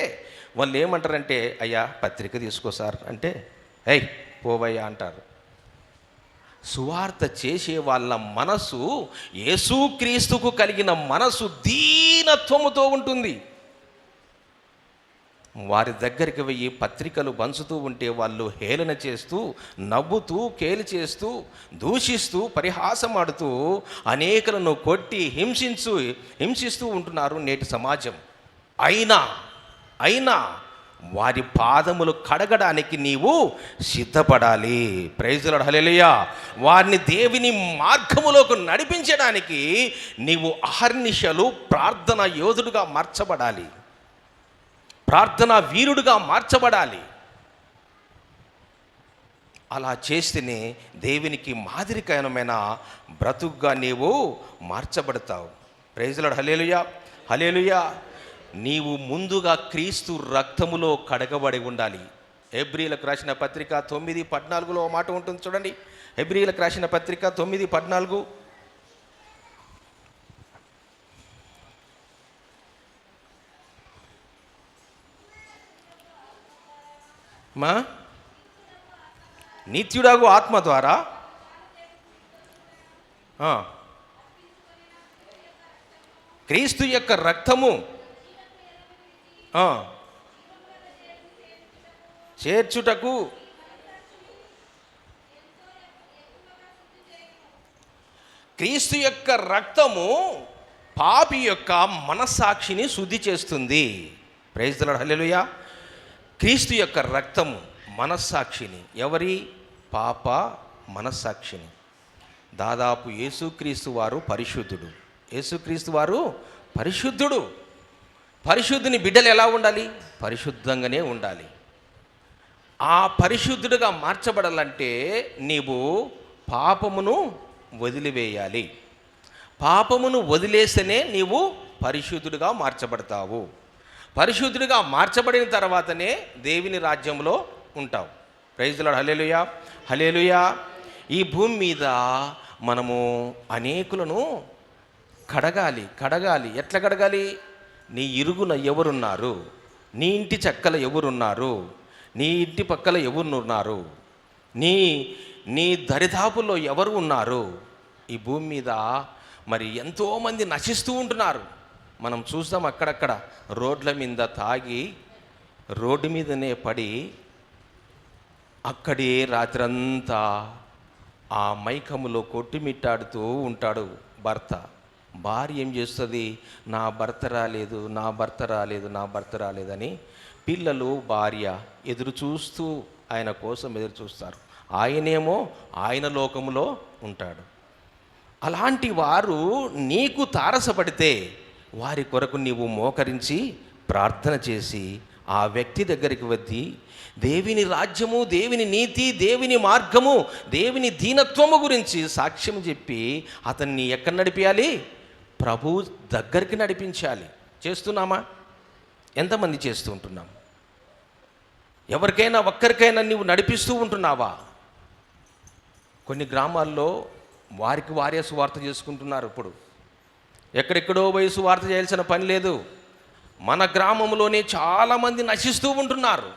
[SPEAKER 6] వాళ్ళు ఏమంటారంటే, అయ్యా పత్రిక తీసుకో సార్ అంటే, ఏయ్ పోవయ్యా అంటారు. సువార్త చేసే వాళ్ళ మనసు యేసుక్రీస్తుకు కలిగిన మనసు దీనత్వముతో ఉంటుంది. వారి దగ్గరికి వెయ్యి పత్రికలు పంచుతూ ఉంటే వాళ్ళు హేళన చేస్తూ, నవ్వుతూ, కేలి చేస్తూ, దూషిస్తూ, పరిహాసమాడుతూ అనేకులను కొట్టి హింసిస్తూ ఉంటున్నారు నేటి సమాజం. అయినా వారి పాదములు కడగడానికి నీవు సిద్ధపడాలి. ప్రైజ్ ది లార్డ్, హల్లెలూయా. వారిని దేవుని మార్గములోకి నడిపించడానికి నీవు అహర్నిశలు ప్రార్థన యోధుడుగా మార్చబడాలి, ప్రార్థనా వీరుడుగా మార్చబడాలి. అలా చేస్తేనే దేవునికి మాదిరికరమైన బ్రతుకుగా నీవు మార్చబడతావు. ప్రైజ్ ది లార్డ్, హల్లెలూయా, హల్లెలూయా. నీవు ముందుగా క్రీస్తు రక్తములో కడగబడి ఉండాలి. హెబ్రీయులకు రాసిన పత్రిక 9:14 మాట ఉంటుంది చూడండి. హెబ్రీయులకు రాసిన పత్రిక 9:14. మా నిత్యుడాగు ఆత్మ ద్వారా క్రీస్తు యొక్క రక్తము చేర్చుటకు క్రీస్తు యొక్క రక్తము పాపి యొక్క మనస్సాక్షిని శుద్ధి చేస్తుంది. ప్రైజ్ ది లార్డ్, హల్లెలూయా. క్రీస్తు యొక్క రక్తము మనస్సాక్షిని, ఎవరి? పాప మనస్సాక్షిని. దాదాపు యేసుక్రీస్తు వారు పరిశుద్ధుడు. యేసుక్రీస్తు వారు పరిశుద్ధుడు. పరిశుద్ధుని బిడ్డలు ఎలా ఉండాలి? పరిశుద్ధంగానే ఉండాలి. ఆ పరిశుద్ధుడిగా మార్చబడాలంటే నీవు పాపమును వదిలివేయాలి. పాపమును వదిలేస్తేనే నీవు పరిశుద్ధుడిగా మార్చబడతావు. పరిశుద్ధుడిగా మార్చబడిన తర్వాతనే దేవుని రాజ్యంలో ఉంటావు. ప్రైజ్ ది లార్డ్, హల్లెలూయా, హల్లెలూయా. ఈ భూమి మీద మనము అనేకులను కడగాలి. ఎట్లా కడగాలి? నీ ఇరుగున ఎవరున్నారు? నీ ఇంటి చక్కల ఎవరున్నారు? నీ ఇంటి పక్కల ఎవరున్నారు? నీ దరిదాపుల్లో ఎవరు ఉన్నారు? ఈ భూమి మీద మరి ఎంతోమంది నశిస్తూ ఉంటున్నారు. మనం చూస్తాం అక్కడక్కడ రోడ్ల మీద తాగి రోడ్డు మీదనే పడి అక్కడే రాత్రంతా ఆ మైకములో కొట్టుమిట్టాడుతూ ఉంటాడు భర్త. భార్య ఏం చేస్తుంది? నా భర్త రాలేదని పిల్లలు, భార్య ఎదురు చూస్తూ ఆయన కోసం ఎదురు చూస్తారు. ఆయనేమో ఆయన లోకములో ఉంటాడు. అలాంటి వారు నీకు తారసపడితే వారి కొరకు నీవు మోకరించి ప్రార్థన చేసి ఆ వ్యక్తి దగ్గరికి వచ్చి దేవుని రాజ్యము, దేవుని నీతి, దేవుని మార్గము, దేవుని దీనత్వము గురించి సాక్ష్యం చెప్పి అతన్ని ఎక్కడ నడిపించాలి? ప్రభు దగ్గరికి నడిపించాలి. చేస్తున్నామా? ఎంతమంది చేస్తూ ఉంటున్నాం? ఎవరికైనా ఒక్కరికైనా నీవు నడిపిస్తూ ఉంటున్నావా? కొన్ని గ్రామాల్లో వారికి వారే సువార్త చేసుకుంటున్నారు. ఇప్పుడు ఎక్కడెక్కడో పోయి సువార్త చేయాల్సిన పని లేదు. మన గ్రామంలోనే చాలామంది నశిస్తూ ఉంటున్నారు.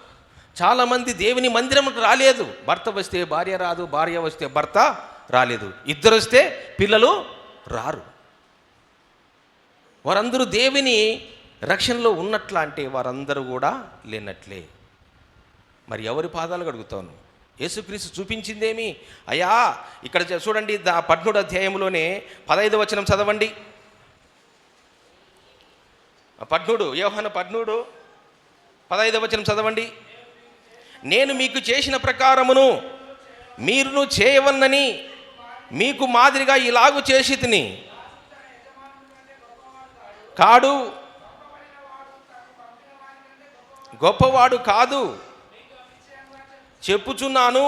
[SPEAKER 6] చాలామంది దేవుని మందిరంకి రాలేదు. భర్త వస్తే భార్య రాదు, భార్య వస్తే భర్త రాలేదు, ఇద్దరు వస్తే పిల్లలు రారు. వారందరూ దేవుని రక్షణలో ఉన్నట్లా అంటే వారందరూ కూడా లేనట్లే. మరి ఎవరి పాదాలు కడుగుతాను? యేసుక్రీస్తు చూపించిందేమి? అయ్యా ఇక్కడ చూడండి, 18వ అధ్యాయంలోనే 15వ వచనం చదవండి. 18 యోహాను 18 15వ వచనం చదవండి. నేను మీకు చేసిన ప్రకారమును మీరును చేయవలనని మీకు మాదిరిగా ఇలాగు చేసి తిని కాడు, గొప్పవాడు కాదు చెప్పుచున్నాను.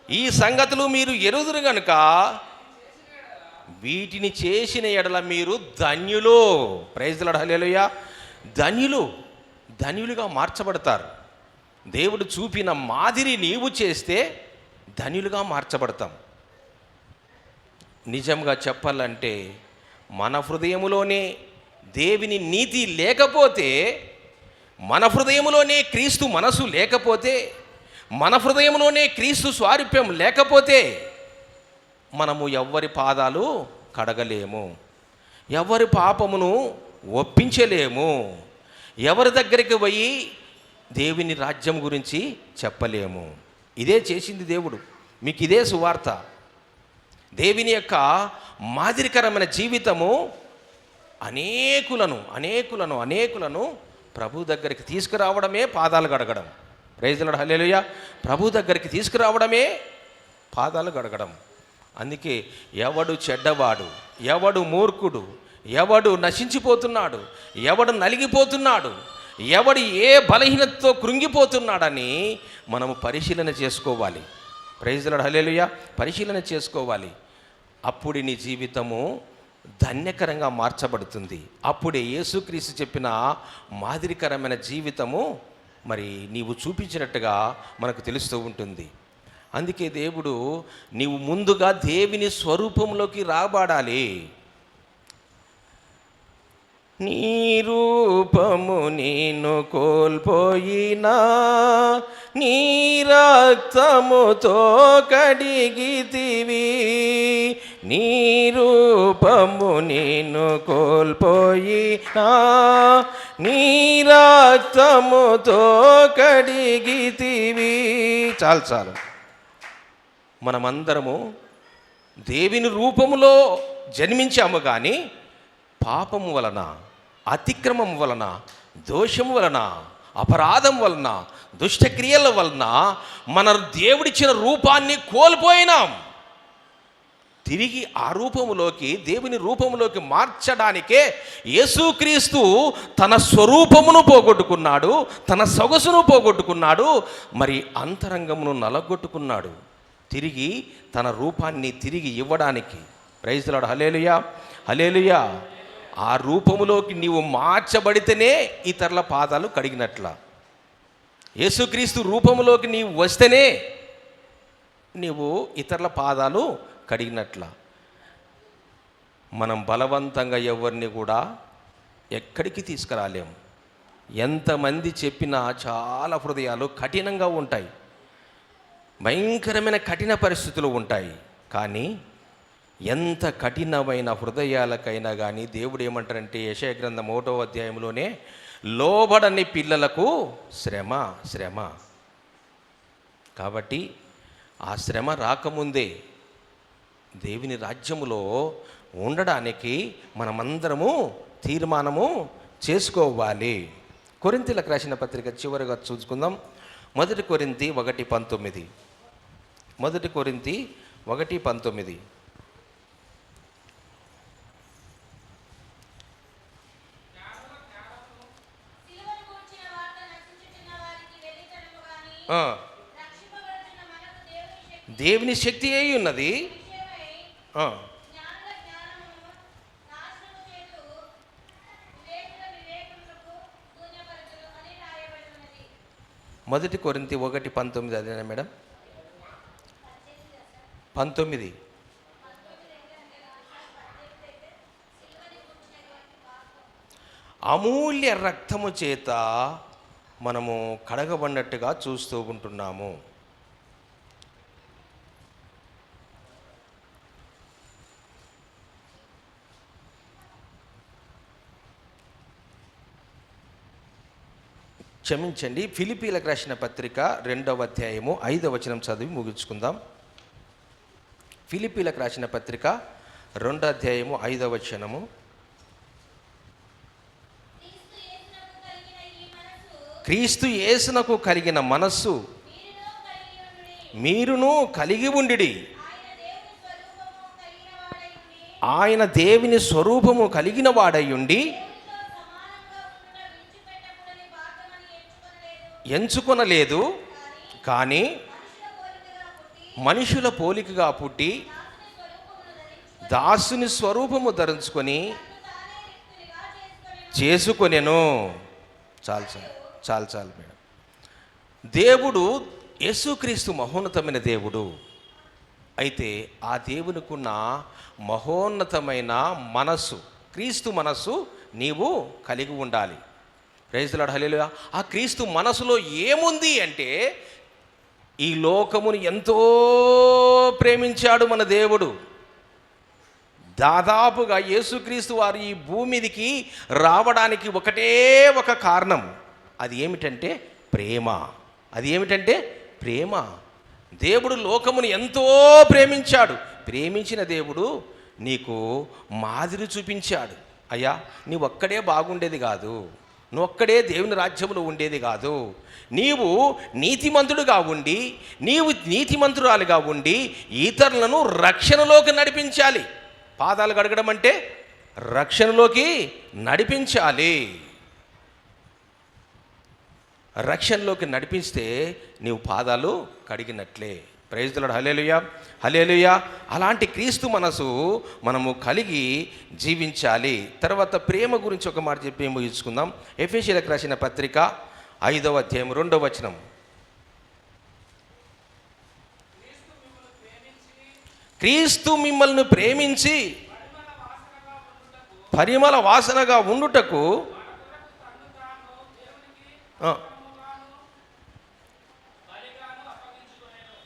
[SPEAKER 6] ఈ సంగతులు మీరు ఎరుగుదురు గనుక వీటిని చేసిన ఎడల మీరు ధన్యులు. ప్రైజ్ ది లార్డ్, హల్లెలూయా. ధన్యులుగా మార్చబడతారు. దేవుడు చూపిన మాదిరి నీవు చేస్తే ధన్యులుగా మార్చబడతాం. నిజంగా చెప్పాలంటే మన హృదయములోనే దేవుని నీతి లేకపోతే, మన హృదయంలోనే క్రీస్తు మనసు లేకపోతే, మన హృదయంలోనే క్రీస్తు స్వారూప్యం లేకపోతే మనము ఎవ్వరి పాదాలు కడగలేము, ఎవరి పాపమును ఒప్పించలేము, ఎవరి దగ్గరికి పోయి దేవుని రాజ్యం గురించి చెప్పలేము. ఇదే చేసింది దేవుడు. మీకు ఇదే సువార్త. దేవుని యొక్క మాదిరికరమైన జీవితము అనేకులను ప్రభు దగ్గరికి తీసుకురావడమే పాదాలు గడగడం. ప్రైజ్ ది లార్డ్, హల్లెలూయా. ప్రభు దగ్గరికి తీసుకురావడమే పాదాలు గడగడం. అందుకే ఎవడు చెడ్డవాడు, ఎవడు మూర్ఖుడు, ఎవడు నశించిపోతున్నాడు, ఎవడు నలిగిపోతున్నాడు, ఎవడు ఏ బలహీనతతో కృంగిపోతున్నాడని మనము పరిశీలన చేసుకోవాలి. ప్రైజ్ ది లార్డ్, హల్లెలూయా. పరిశీలన చేసుకోవాలి. అప్పుడు నీ జీవితము ధన్యకరంగా మార్చబడుతుంది. అప్పుడే యేసుక్రీస్తు చెప్పిన మాదిరికరమైన జీవితము మరి నీవు చూపించినట్టుగా మనకు తెలుస్తూ ఉంటుంది. అందుకే దేవుడు నీవు ముందుగా దేవుని స్వరూపంలోకి రాబడాలి. నీ రూపము నేను కోల్పోయినా నీ రక్తముతో కడిగితివి. నీ రూపము నేను కోల్పోయినా నీ రక్తముతో కడిగితివి. చాలు. మనమందరము దేవుని రూపములో జన్మించాము, కానీ పాపము వలన, అతిక్రమం వలన, దోషము వలన, అపరాధం వలన, దుష్టక్రియల వలన మన దేవుడిచ్చిన రూపాన్ని కోల్పోయినాం. తిరిగి ఆ రూపములోకి, దేవుని రూపములోకి మార్చడానికే యేసుక్రీస్తు తన స్వరూపమును పోగొట్టుకున్నాడు, తన సొగసును పోగొట్టుకున్నాడు, మరి అంతరంగమును నలగొట్టుకున్నాడు, తిరిగి తన రూపాన్ని తిరిగి ఇవ్వడానికి. ప్రైజ్ ది లార్డ్, హల్లెలూయా, హల్లెలూయా. ఆ రూపములోకి నీవు మార్చబడితేనే ఇతరుల పాదాలు కడిగినట్ల. యేసుక్రీస్తు రూపములోకి నీవు వస్తేనే నీవు ఇతరుల పాదాలు కడిగినట్ల. మనం బలవంతంగా ఎవరిని కూడా ఎక్కడికి తీసుకురాలేము. ఎంతమంది చెప్పినా చాలా హృదయాలు కఠినంగా ఉంటాయి, భయంకరమైన కఠిన పరిస్థితులు ఉంటాయి. కానీ ఎంత కఠినమైన హృదయాలకైనా కానీ దేవుడు ఏమంటారంటే, యెషయా గ్రంథం 1వ అధ్యాయంలోనే లోబడని పిల్లలకు శ్రమ. కాబట్టి ఆ శ్రమ రాకముందే దేవుని రాజ్యములో ఉండడానికి మనమందరము తీర్మానము చేసుకోవాలి. కొరింథీలకు రాసిన పత్రిక చివరిగా చూసుకుందాం. 1 కొరింథీ 1:19. 1 కొరింథీ 1:19. దేవుని శక్తి అయి ఉన్నది. మొదటి కొరింథీ 1:19 అదేనా మేడం? 19 అమూల్య రక్తము చేత మనము కడగబడినట్టుగా చూస్తూ ఉంటున్నాము. క్షమించండి, ఫిలిప్పీలకు రాసిన పత్రిక 2వ అధ్యాయము 5వ వచనం చదివి ముగించుకుందాం. ఫిలిప్పీలకు రాసిన పత్రిక 2వ అధ్యాయము 5వ వచనము. క్రీస్తు యేసునకు కలిగిన మనస్సు మీరును కలిగి ఉండిడి. ఆయన దేవుని స్వరూపము కలిగిన వాడయుండి ఎంచుకొనలేదు, కానీ మనుషుల పోలికగా పుట్టి దాసుని స్వరూపము ధరించుకొని చేసుకొనెను. చాలు మేడం. దేవుడు యేసుక్రీస్తు మహోన్నతమైన దేవుడు. అయితే ఆ దేవునికున్న మహోన్నతమైన మనస్సు, క్రీస్తు మనస్సు నీవు కలిగి ఉండాలి. ప్రైజ్ ది లార్డ్, హల్లెలూయా. ఆ క్రీస్తు మనసులో ఏముంది అంటే, ఈ లోకమును ఎంతో ప్రేమించాడు మన దేవుడు. దాదాపుగా యేసుక్రీస్తు వారు ఈ భూమిదికి రావడానికి ఒకటే ఒక కారణం. అది ఏమిటంటే ప్రేమ. అది ఏమిటంటే ప్రేమ. దేవుడు లోకమును ఎంతో ప్రేమించాడు. ప్రేమించిన దేవుడు నీకు మాదిరి చూపించాడు. అయ్యా, నీవు ఒక్కడే బాగుండేది కాదు, నువ్వు ఒక్కడే దేవుని రాజ్యంలో ఉండేది కాదు. నీవు నీతిమంతుడుగా ఉండి, నీవు నీతిమంతురాలుగా ఉండి ఇతరులను రక్షణలోకి నడిపించాలి. పాదాలు కడగడం అంటే రక్షణలోకి నడిపించాలి. రక్షణలోకి నడిపిస్తే నీవు పాదాలు కడిగినట్లే. Praise the lord, hallelujah, hallelujah. అలాంటి క్రీస్తు మనసు మనము కలిగి జీవించాలి. తర్వాత ప్రేమ గురించి ఒక మాట చెప్పి ముగించుకుందాం. ఎఫెసీయులకు రాసిన పత్రిక 5వ అధ్యాయం 2వ వచనం. క్రీస్తు మిమ్మల్ని ప్రేమించి పరిమళ వాసనగా ఉండుటకు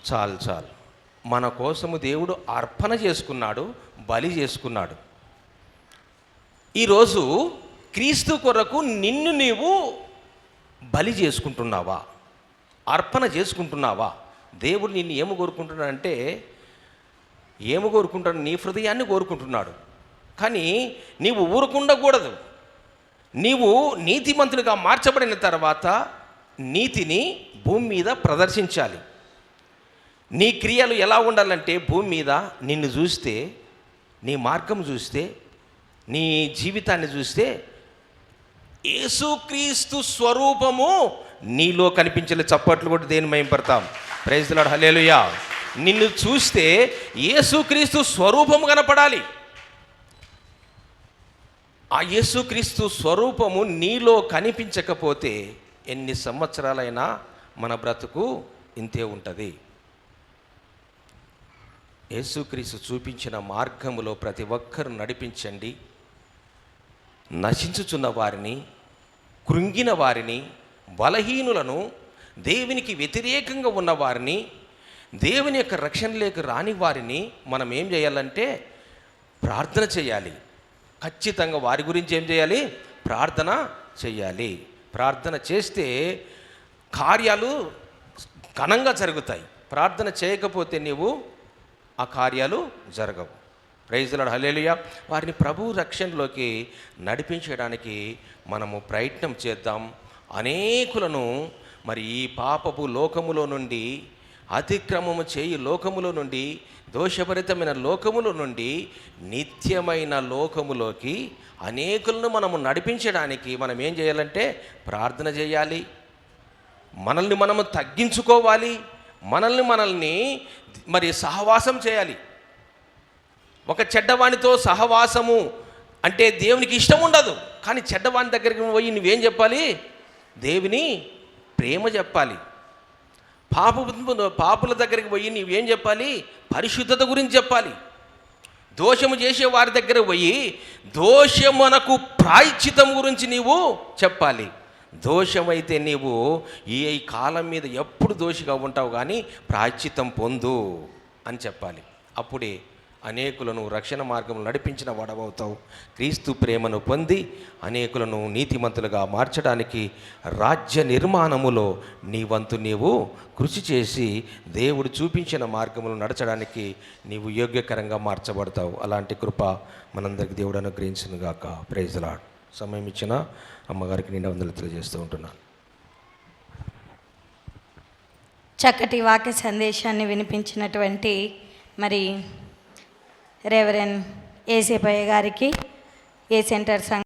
[SPEAKER 6] చాలు మన కోసము దేవుడు అర్పణ చేసుకున్నాడు, బలి చేసుకున్నాడు. ఈరోజు క్రీస్తు కొరకు నిన్ను నీవు బలి చేసుకుంటున్నావా? అర్పణ చేసుకుంటున్నావా? దేవుడు నిన్ను ఏమి కోరుకుంటున్నాడంటే, ఏమి కోరుకుంటాడు? నీ హృదయాన్ని కోరుకుంటున్నాడు. కానీ నీవు ఊరుకుండకూడదు. నీవు నీతిమంతుడిగా మార్చబడిన తర్వాత నీతిని భూమి మీద ప్రదర్శించాలి. నీ క్రియలు ఎలా ఉండాలంటే, భూమి మీద నిన్ను చూస్తే, నీ మార్గం చూస్తే, నీ జీవితాన్ని చూస్తే యేసుక్రీస్తు స్వరూపము నీలో కనిపించలే. చప్పట్లు కూడా దేని మహిమపడతాం. ప్రైజ్ ది లార్డ్, హల్లెలూయా. నిన్ను చూస్తే యేసుక్రీస్తు స్వరూపము కనపడాలి. ఆ యేసుక్రీస్తు స్వరూపము నీలో కనిపించకపోతే ఎన్ని సంవత్సరాలైనా మన బ్రతుకు ఇంతే ఉంటుంది. యేసుక్రీస్తు చూపించిన మార్గములో ప్రతి ఒక్కరు నడిపించండి. నశించుచున్న వారిని, కృంగిన వారిని, బలహీనులను, దేవునికి వ్యతిరేకంగా ఉన్న వారిని, దేవుని యొక్క రక్షణలోకి రాని వారిని మనం ఏం చేయాలంటే ప్రార్థన చేయాలి. ఖచ్చితంగా వారి గురించి ఏం చేయాలి? ప్రార్థన చేయాలి. ప్రార్థన చేస్తే కార్యాలు ఘనంగా జరుగుతాయి. ప్రార్థన చేయకపోతే నీవు ఆ కార్యాలు జరగవు. ప్రైజ్ ది లార్డ్, హల్లెలూయా. వారిని ప్రభు రక్షణలోకి నడిపించడానికి మనము ప్రయత్నం చేద్దాం. అనేకులను మరి ఈ పాపపు లోకములో నుండి, అతిక్రమము చేయి లోకములో నుండి, దోషభరితమైన లోకములో నుండి నిత్యమైన లోకములోకి అనేకులను మనము నడిపించడానికి మనం ఏం చేయాలంటే ప్రార్థన చేయాలి. మనల్ని మనము తగ్గించుకోవాలి. మనల్ని మరి సహవాసం చేయాలి. ఒక చెడ్డవానితో సహవాసము అంటే దేవునికి ఇష్టం ఉండదు. కానీ చెడ్డవాని దగ్గరికి పోయి నువ్వేం చెప్పాలి? దేవుని ప్రేమ చెప్పాలి. పాపుల దగ్గరికి పోయి నువ్వేం చెప్పాలి? పరిశుద్ధత గురించి చెప్పాలి. దోషము చేసే వారి దగ్గర పోయి దోషమునకు ప్రాయశ్చితం గురించి నీవు చెప్పాలి. దోషమైతే నీవు ఈ కాలం మీద ఎప్పుడు దోషిగా ఉంటావు, కానీ ప్రాయశ్చితం పొందు అని చెప్పాలి. అప్పుడే అనేకులను రక్షణ మార్గం నడిపించిన వాడవవుతావు. క్రీస్తు ప్రేమను పొంది అనేకులను నీతిమంతులుగా మార్చడానికి రాజ్య నిర్మాణములో నీ వంతు నీవు కృషి చేసి దేవుడు చూపించిన మార్గములు నడచడానికి నీవు యోగ్యకరంగా మార్చబడతావు. అలాంటి కృప మనందరికీ దేవుడు అనుగ్రహించునుగాక. Praise lord. సమయం ఇచ్చిన అమ్మగారికి నిండా వందలు తెలియజేస్తూ ఉంటున్నాను.
[SPEAKER 2] చక్కటి వాక్య సందేశాన్ని వినిపించినటువంటి మరి రెవరెండ్ ఏసేపయ్య గారికి ఏ సెంటర్